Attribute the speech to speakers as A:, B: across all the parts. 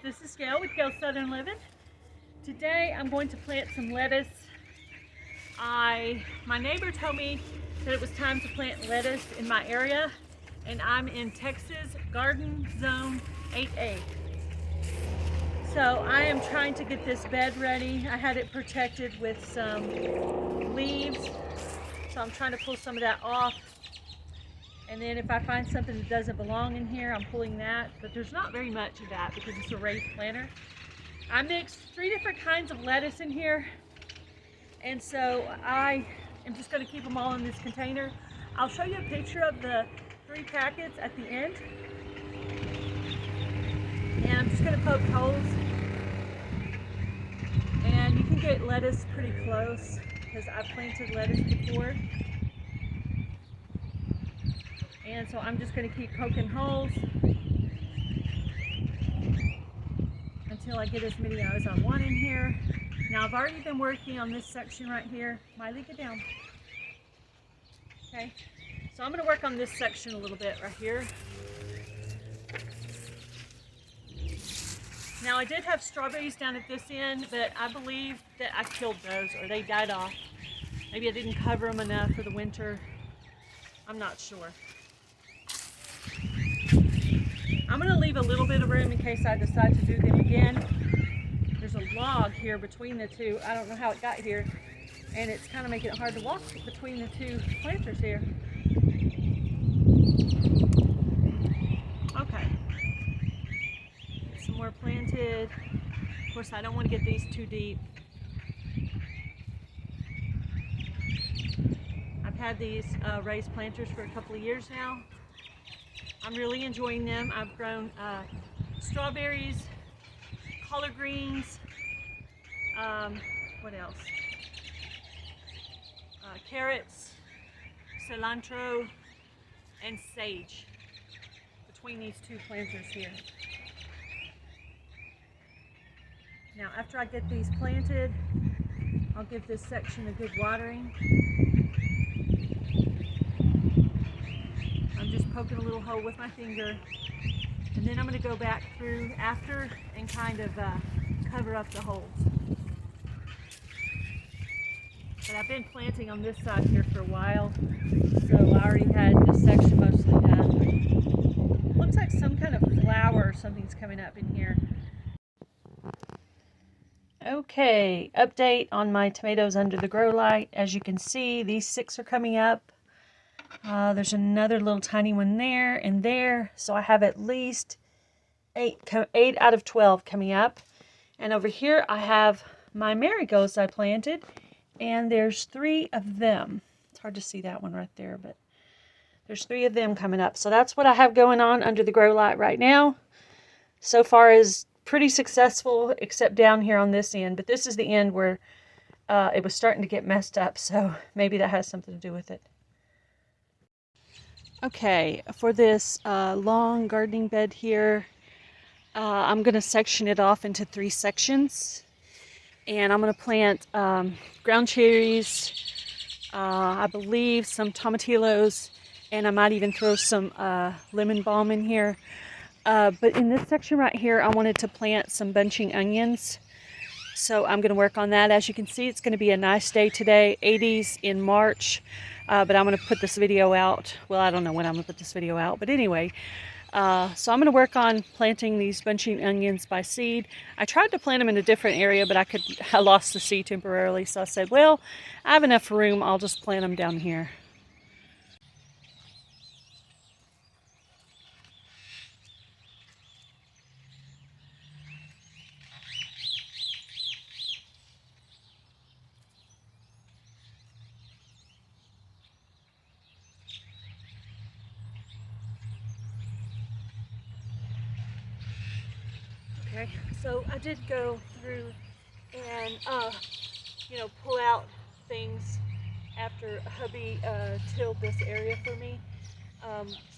A: this is Gail with Gail's Southern Living. Today I'm going to plant some lettuce. My neighbor told me that it was time to plant lettuce in my area, and I'm in Texas Garden Zone 8A. So I am trying to get this bed ready. I had it protected with some leaves, so I'm trying to pull some of that off. And then if I find something that doesn't belong in here, I'm pulling that. But there's not very much of that because it's a raised planter. I mixed 3 different kinds of lettuce in here. And so I am just going to keep them all in this container. I'll show you a picture of the 3 packets at the end. And I'm just going to poke holes. And you can get lettuce pretty close because I've planted lettuce before. And so I'm just going to keep poking holes until I get as many as I want in here. Now I've already been working on this section right here. Miley, get down. Okay, so I'm going to work on this section a little bit right here. Now I did have strawberries down at this end, but I believe that I killed those or they died off. Maybe I didn't cover them enough for the winter. I'm not sure. I'm going to leave a little bit of room in case I decide to do them again. There's a log here between the two. I don't know how it got here, and it's kind of making it hard to walk between the 2 planters here. Okay. Get some more planted. Of course, I don't want to get these too deep. I've had these raised planters for a couple of years now. I'm really enjoying them. I've grown strawberries, collard greens, what else? Carrots, cilantro, and sage between these 2 planters here. Now after I get these planted, I'll give this section a good watering. I'm just poking a little hole with my finger, and then I'm going to go back through after and kind of cover up the holes. But I've been planting on this side here for a while, so I already had this section mostly done. Looks like some kind of flower or something's coming up in here. Okay, update on my tomatoes under the grow light. As you can see, these 6 are coming up. There's another little tiny one there and there, so I have at least 8 out of 12 coming up. And over here I have my marigolds I planted, and there's 3 of them. It's hard to see that one right there, but there's 3 of them coming up. So that's what I have going on under the grow light right now. So far is pretty successful, except down here on this end, but this is the end where it was starting to get messed up, so maybe that has something to do with it. Okay, for this long gardening bed here, I'm going to section it off into 3 sections. And I'm going to plant ground cherries, I believe some tomatillos, and I might even throw some lemon balm in here. But in this section right here, I wanted to plant some bunching onions. So I'm going to work on that. As you can see, it's going to be a nice day today, 80s in March. But I'm going to put this video out. Well, I don't know when I'm going to put this video out. But anyway, so I'm going to work on planting these bunching onions by seed. I tried to plant them in a different area, but I lost the seed temporarily. So I said, well, I have enough room. I'll just plant them down here. Okay, so I did go through and, pull out things after hubby tilled this area for me.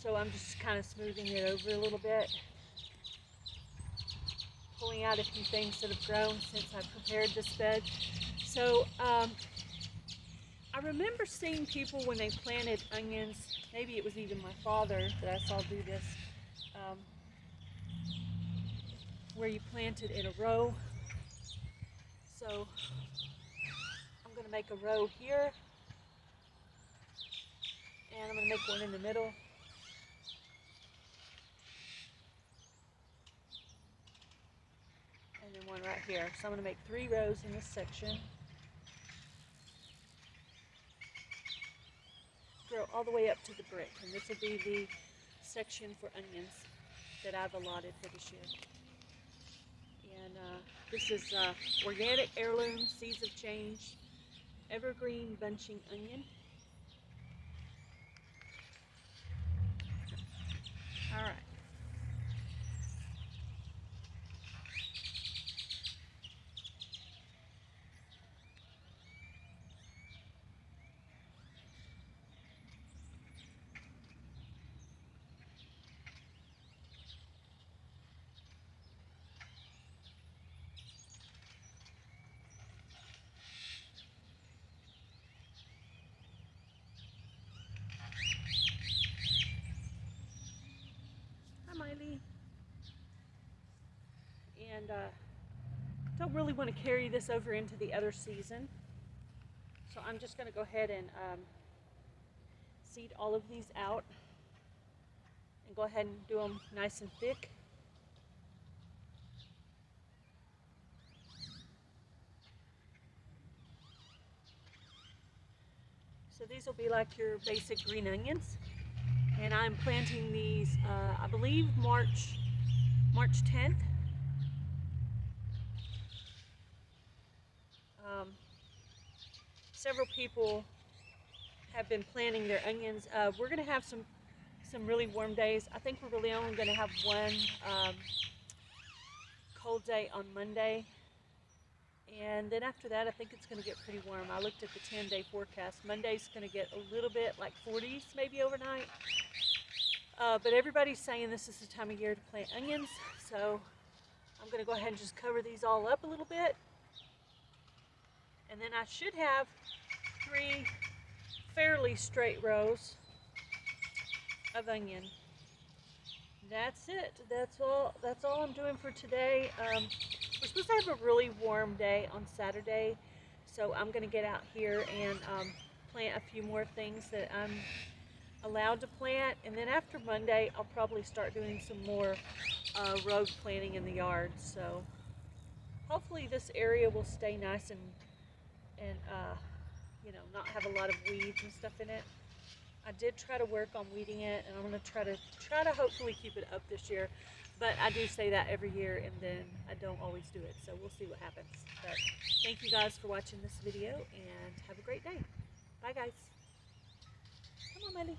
A: So I'm just kind of smoothing it over a little bit, pulling out a few things that have grown since I prepared this bed. So I remember seeing people when they planted onions, maybe it was even my father that I saw do this. where you plant it in a row. So I'm going to make a row here, and I'm going to make one in the middle. And then one right here. So I'm going to make 3 rows in this section. Grow all the way up to the brick, and this will be the section for onions that I've allotted for this year. And this is organic heirloom seeds of change evergreen bunching onion. All right. Hi, Miley. And don't really want to carry this over into the other season. So I'm just going to go ahead and seed all of these out and go ahead and do them nice and thick. So these will be like your basic green onions. And I'm planting these, I believe March 10th. Several people have been planting their onions. We're going to have some really warm days. I think we're really only going to have one cold day on Monday. And then after that, I think it's going to get pretty warm. I looked at the 10-day forecast. Monday's going to get a little bit like 40s maybe overnight. But everybody's saying this is the time of year to plant onions. So I'm going to go ahead and just cover these all up a little bit. And then I should have 3 fairly straight rows of onion. That's it. That's all I'm doing for today. We're supposed to have a really warm day on Saturday, so I'm going to get out here and plant a few more things that I'm allowed to plant. And then after Monday, I'll probably start doing some more road planting in the yard. So hopefully this area will stay nice and you know, not have a lot of weeds and stuff in it. I did try to work on weeding it, and I'm going to try to hopefully keep it up this year. But I do say that every year, and then I don't always do it. So we'll see what happens. But thank you guys for watching this video, and have a great day. Bye, guys. Come on, Miley.